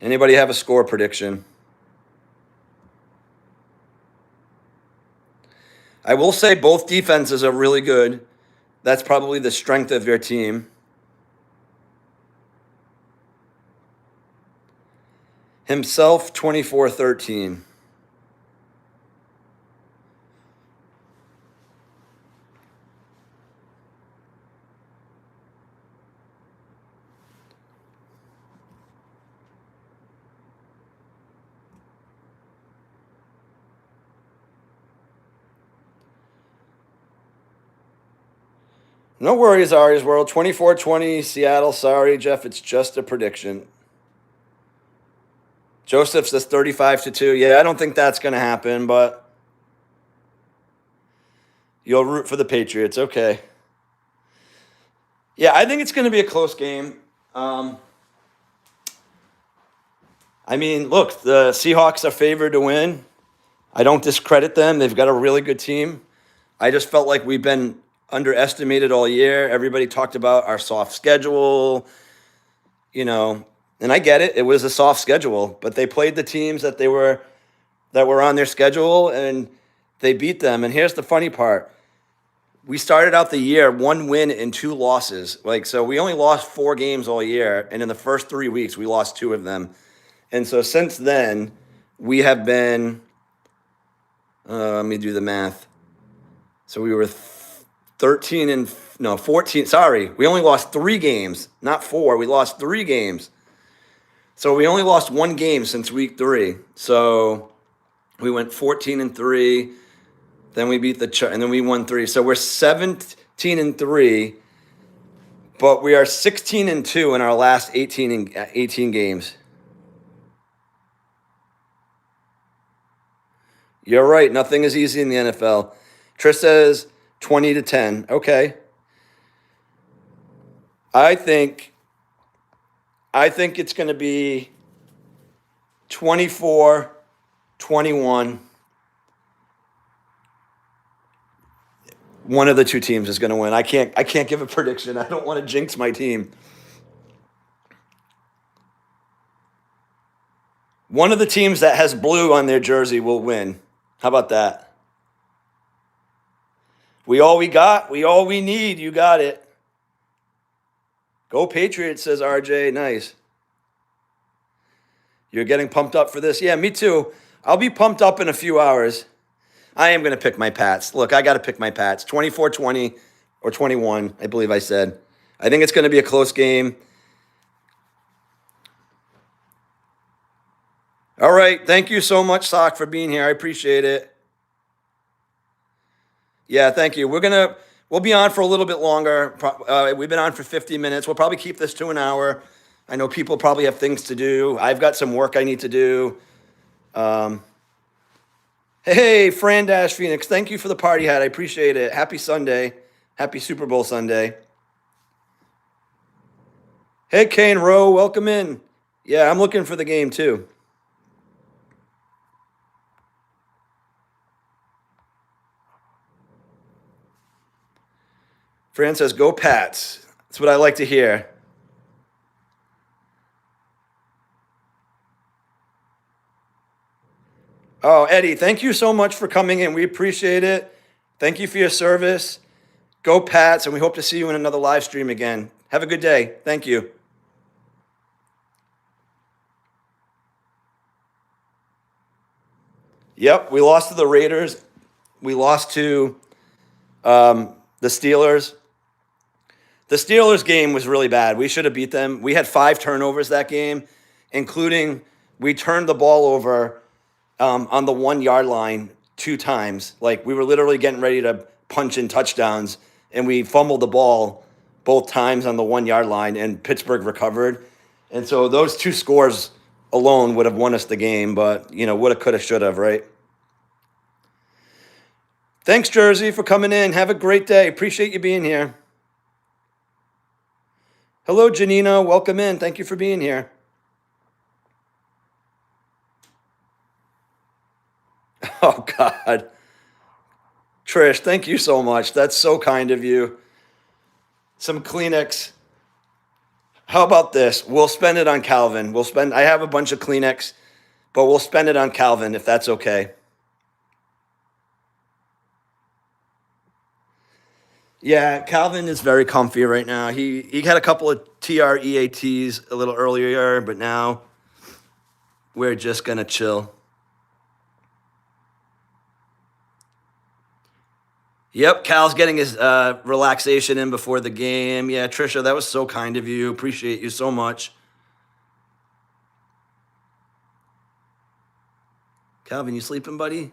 Anybody have a score prediction? I will say both defenses are really good. That's probably the strength of your team. Himself, 24-13. No worries, Ari's World. 24-20, Seattle. Sorry, Jeff. It's just a prediction. Joseph says 35-2. Yeah, I don't think that's going to happen, but you'll root for the Patriots. Okay. Yeah, I think it's going to be a close game. I mean, look, the Seahawks are favored to win. I don't discredit them. They've got a really good team. I just felt like we've been underestimated all year. Everybody talked about our soft schedule, and I get it. It was a soft schedule, but they played the teams that were on their schedule, and they beat them. And here's the funny part. We started out the year 1 win and 2 losses. So we only lost 4 games all year, and in the first 3 weeks, we lost 2 of them. And so since then, we have been, let me do the math. So we were 14. Sorry, we only lost 3 games, not 4. We lost 3 games. So we only lost 1 game since week 3. So we went 14-3. Then we beat and then we won 3. So we're 17-3, but we are 16-2 in our last 18 games. You're right. Nothing is easy in the NFL. Trish says 20-10. Okay. I think it's going to be 24-21. One of the 2 teams is going to win. I can't give a prediction. I don't want to jinx my team. One of the teams that has blue on their jersey will win. How about that? We all we need. You got it. Go Patriots, says RJ. Nice. You're getting pumped up for this? Yeah, me too. I'll be pumped up in a few hours. I am going to pick my Pats. Look, I got to pick my Pats. 24-20 or 21, I believe I said. I think it's going to be a close game. All right. Thank you so much, Sock, for being here. I appreciate it. Yeah, thank you. We'll be on for a little bit longer. We've been on for 50 minutes. We'll probably keep this to an hour. I know people probably have things to do. I've got some work I need to do. Hey, Fran Dash Phoenix, thank you for the party hat. I appreciate it. Happy Sunday. Happy Super Bowl Sunday. Hey, Kane Rowe, welcome in. Yeah, I'm looking for the game too. Fran says, go Pats. That's what I like to hear. Oh, Eddie, thank you so much for coming in. We appreciate it. Thank you for your service. Go Pats, and we hope to see you in another live stream again. Have a good day. Thank you. Yep, we lost to the Raiders. We lost to the Steelers. The Steelers game was really bad. We should have beat them. We had 5 turnovers that game, including we turned the ball over on the 1 yard line 2 times. Like we were literally getting ready to punch in touchdowns, and we fumbled the ball both times on the 1 yard line, and Pittsburgh recovered. And so those 2 scores alone would have won us the game, but woulda, coulda, shoulda, right? Thanks, Jersey, for coming in. Have a great day. Appreciate you being here. Hello, Janina. Welcome in. Thank you for being here. Oh, God. Trish, thank you so much. That's so kind of you. Some Kleenex. How about this? We'll spend it on Calvin. I have a bunch of Kleenex, but we'll spend it on Calvin if that's okay. Yeah, Calvin is very comfy right now. He had a couple of TREATs a little earlier, but now we're just going to chill. Yep, Cal's getting his relaxation in before the game. Yeah, Trisha, that was so kind of you. Appreciate you so much. Calvin, you sleeping, buddy?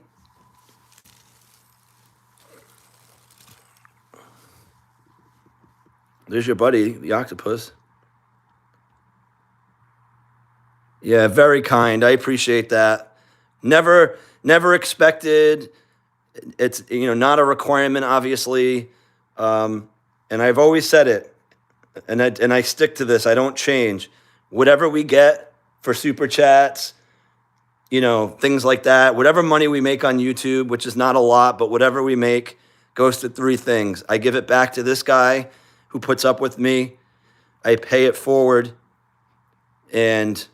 There's your buddy, the octopus. Yeah, very kind. I appreciate that. Never expected. It's not a requirement, obviously, and I've always said it, and I stick to this. I don't change. Whatever we get for super chats, things like that. Whatever money we make on YouTube, which is not a lot, but whatever we make goes to 3 things. I give it back to this guy who puts up with me. I pay it forward, and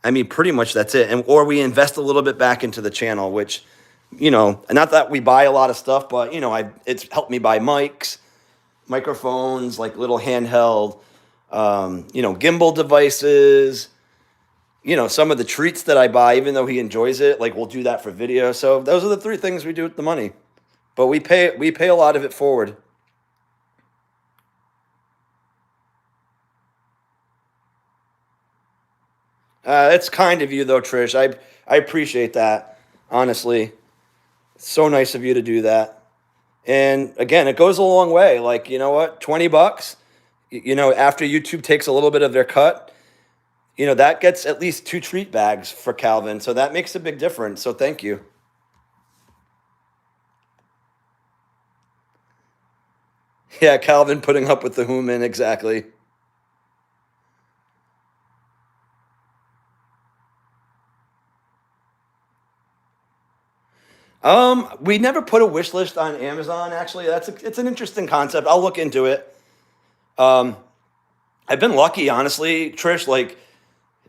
I mean, pretty much that's it. Or we invest a little bit back into the channel, which, not that we buy a lot of stuff, but, it's helped me buy mics, microphones, like little handheld, gimbal devices, some of the treats that I buy, even though he enjoys it, like we'll do that for video. So those are the 3 things we do with the money, but we pay a lot of it forward. It's kind of you, though, Trish. I appreciate that, honestly. It's so nice of you to do that. And again, it goes a long way. Like, you know what? $20, after YouTube takes a little bit of their cut, that gets at least 2 treat bags for Calvin. So that makes a big difference. So thank you. Yeah, Calvin putting up with the human, exactly. We never put a wish list on Amazon. Actually, it's an interesting concept. I'll look into it. I've been lucky, honestly, Trish. Like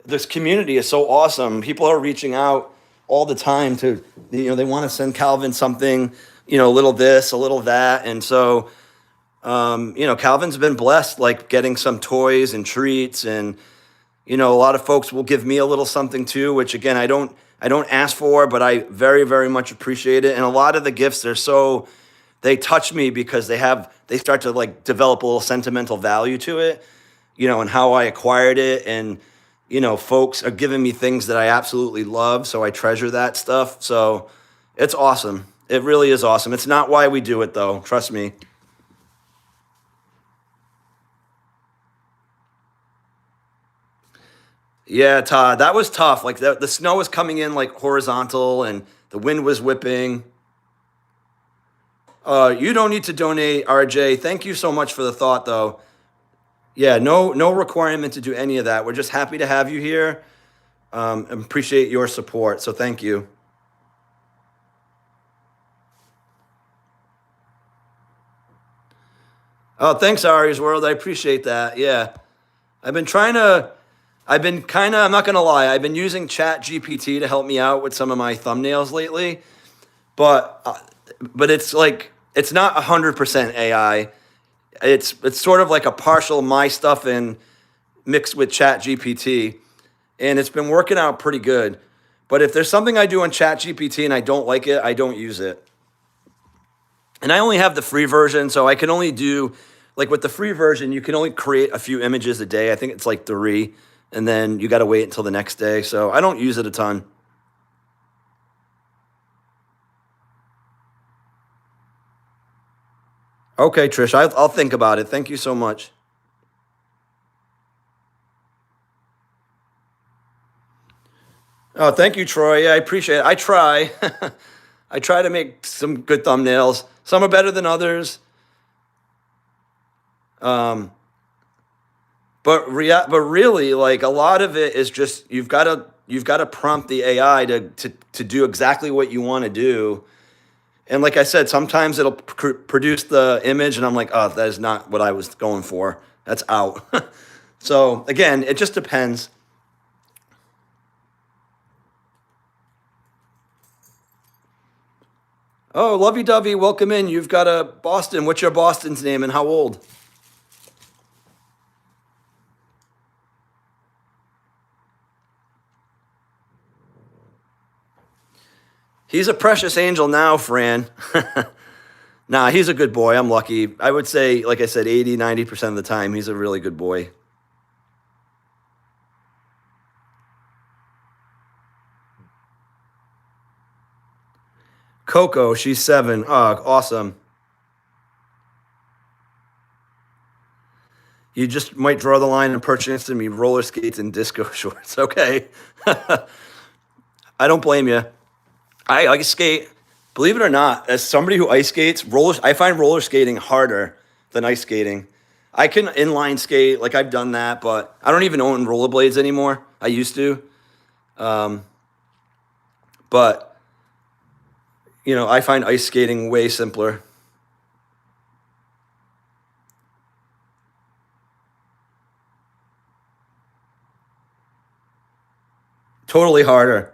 this community is so awesome. People are reaching out all the time to, they want to send Calvin something, a little this, a little that, and so, Calvin's been blessed, like getting some toys and treats, and a lot of folks will give me a little something too, which again, I don't ask for, but I very, very much appreciate it. And a lot of the gifts, they touch me because they start to like develop a little sentimental value to it, and how I acquired it. And, folks are giving me things that I absolutely love. So I treasure that stuff. So it's awesome. It really is awesome. It's not why we do it though. Trust me. Yeah, Todd, that was tough. Like the snow was coming in like horizontal and the wind was whipping. You don't need to donate, RJ. Thank you so much for the thought, though. Yeah, no requirement to do any of that. We're just happy to have you here. And appreciate your support. So thank you. Oh, thanks, Ari's World. I appreciate that. Yeah, I've been trying to I've been kind of, I'm not going to lie, I've been using Chat GPT to help me out with some of my thumbnails lately, but it's like, it's not 100% AI. It's sort of like a partial my stuff and mixed with Chat GPT, and it's been working out pretty good. But if there's something I do on Chat GPT and I don't like it, I don't use it. And I only have the free version, so I can only do, like with the free version, you can only create a few images a day. I think it's like 3, and then you got to wait until the next day. So I don't use it a ton. Okay, Trish, I'll think about it. Thank you so much. Oh, thank you, Troy. Yeah, I appreciate it. I try. I try to make some good thumbnails. Some are better than others. Um, but really, like a lot of it is just you've got to prompt the AI to do exactly what you want to do. And like I said, sometimes it'll produce the image, and I'm like, oh, that is not what I was going for. That's out. So again, it just depends. Oh, lovey dovey, welcome in. You've got a Boston. What's your Boston's name and how old? He's a precious angel now, Fran. Nah, he's a good boy. I'm lucky. I would say, like I said, 80, 90% of the time, he's a really good boy. Coco, she's 7. Oh, awesome. You just might draw the line and purchase me roller skates and disco shorts. Okay. I don't blame you. I ice skate. Believe it or not, as somebody who ice skates, I find roller skating harder than ice skating. I can inline skate, like I've done that, but I don't even own rollerblades anymore. I used to. Um, but, I find ice skating way simpler. Totally harder.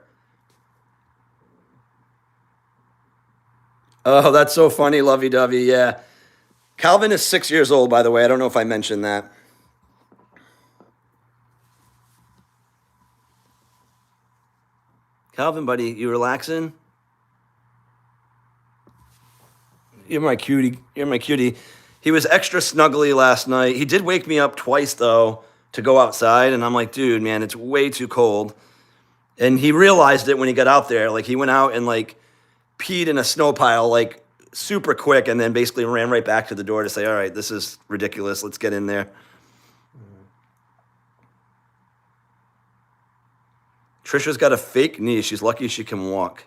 Oh, that's so funny, lovey dovey. Yeah. Calvin is 6 years old, by the way. I don't know if I mentioned that. Calvin, buddy, you relaxing? You're my cutie. You're my cutie. He was extra snuggly last night. He did wake me up twice, though, to go outside. And I'm like, dude, man, it's way too cold. And he realized it when he got out there. Like, he went out and, like, peed in a snow pile, like, super quick, and then basically ran right back to the door to say, all right, this is ridiculous. Let's get in there. Trisha's got a fake knee. She's lucky she can walk.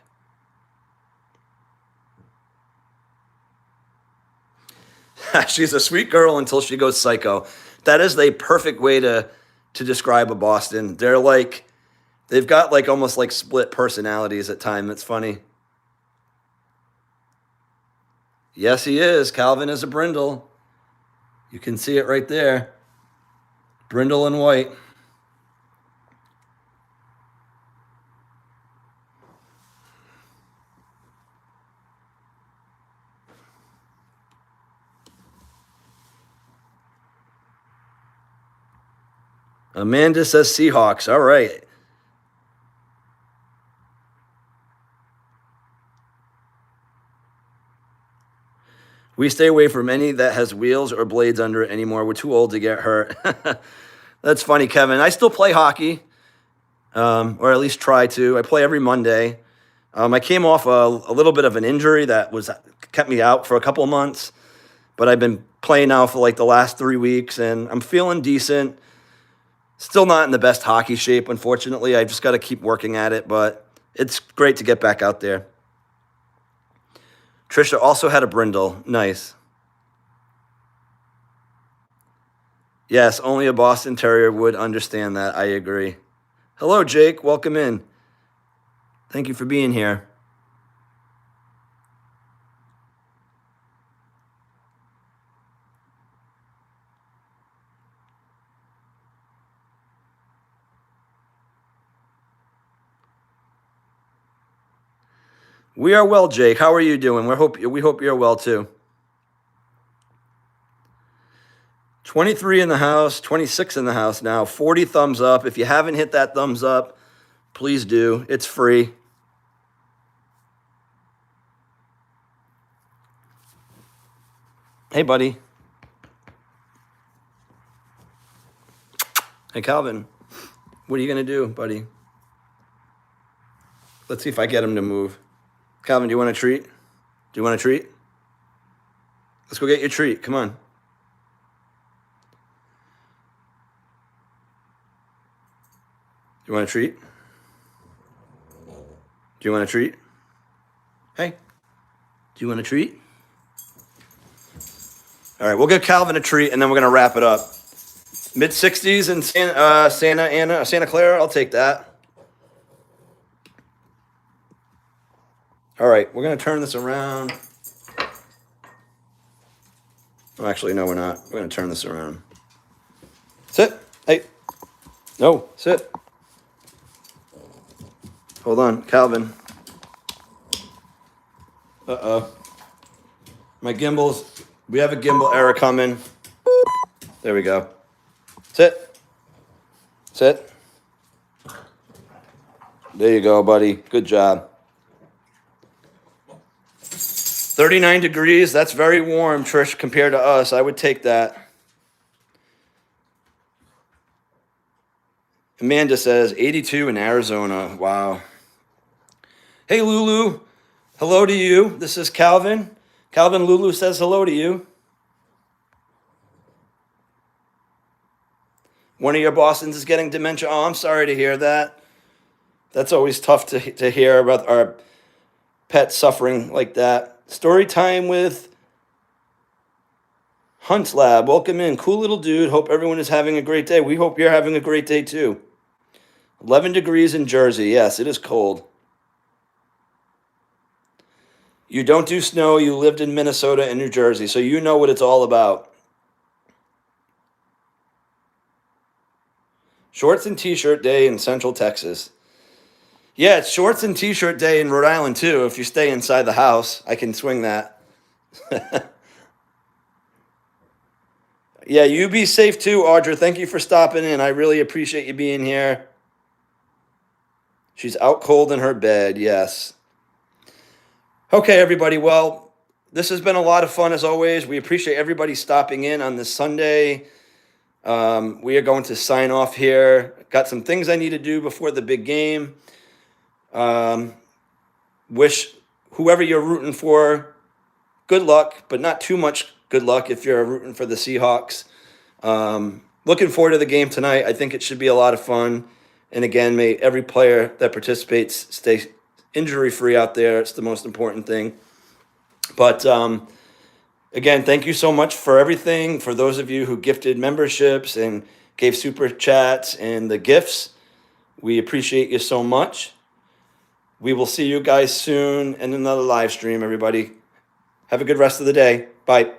She's a sweet girl until she goes psycho. That is the perfect way to describe a Boston. They've got like almost like split personalities at times. It's funny. Yes, he is. Calvin is a brindle. You can see it right there. Brindle and white. Amanda says Seahawks. All right. We stay away from any that has wheels or blades under it anymore. We're too old to get hurt. That's funny, Kevin. I still play hockey, or at least try to. I play every Monday. I came off a little bit of an injury that kept me out for a couple of months, but I've been playing now for like the last 3 weeks, and I'm feeling decent. Still not in the best hockey shape, unfortunately. I just got to keep working at it, but it's great to get back out there. Trisha also had a brindle. Nice. Yes, only a Boston Terrier would understand that. I agree. Hello, Jake. Welcome in. Thank you for being here. We are well, Jake. How are you doing? We hope you're well too. 23 in the house, 26 in the house now. 40 thumbs up. If you haven't hit that thumbs up, please do. It's free. Hey, buddy. Hey, Calvin. What are you going to do, buddy? Let's see if I get him to move. Calvin, do you want a treat? Do you want a treat? Let's go get your treat. Come on. You want a treat? Do you want a treat? Hey, do you want a treat? All right, we'll give Calvin a treat, and then we're going to wrap it up. Mid-60s in Santa Clara, I'll take that. All right, we're going to turn this around. Oh, actually, no, we're not. We're going to turn this around. Sit. Hey. No, sit. Hold on, Calvin. Uh-oh. My gimbals, we have a gimbal error coming. There we go. Sit. Sit. There you go, buddy. Good job. 39 degrees, that's very warm, Trish, compared to us. I would take that. Amanda says 82 in Arizona. Wow. Hey, Lulu. Hello to you. This is Calvin. Calvin, Lulu says hello to you. One of your Bostons is getting dementia. Oh, I'm sorry to hear that. That's always tough to hear about our pet suffering like that. Story time with Hunt Lab. Welcome in. Cool little dude. Hope everyone is having a great day. We hope you're having a great day too. 11 degrees in Jersey. Yes, it is cold. You don't do snow. You lived in Minnesota and New Jersey, so you know what it's all about. Shorts and t-shirt day in Central Texas. Yeah, it's shorts and t-shirt day in Rhode Island too. If you stay inside the house, I can swing that. Yeah, you be safe too, Audra. Thank you for stopping in. I really appreciate you being here. She's out cold in her bed, yes. Okay, everybody. Well, this has been a lot of fun as always. We appreciate everybody stopping in on this Sunday. We are going to sign off here. Got some things I need to do before the big game. Wish whoever you're rooting for good luck, but not too much good luck if you're rooting for the Seahawks. Looking forward to the game tonight. I think it should be a lot of fun. And again, may every player that participates stay injury-free out there. It's the most important thing. But again, thank you so much for everything. For those of you who gifted memberships and gave super chats and the gifts, we appreciate you so much. We will see you guys soon in another live stream, everybody. Have a good rest of the day. Bye.